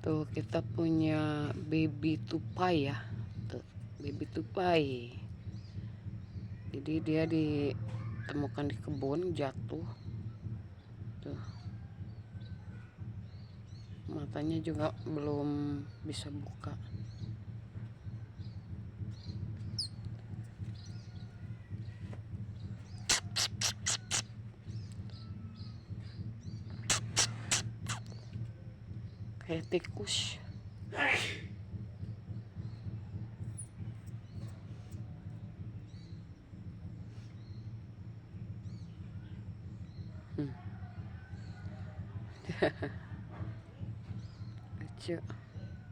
Tuh kita punya baby tupai ya. Tuh, baby tupai. Jadi dia ditemukan di kebun, jatuh. Tuh. Matanya juga belum bisa buka. Kayak tikus. Hmm. Lucu.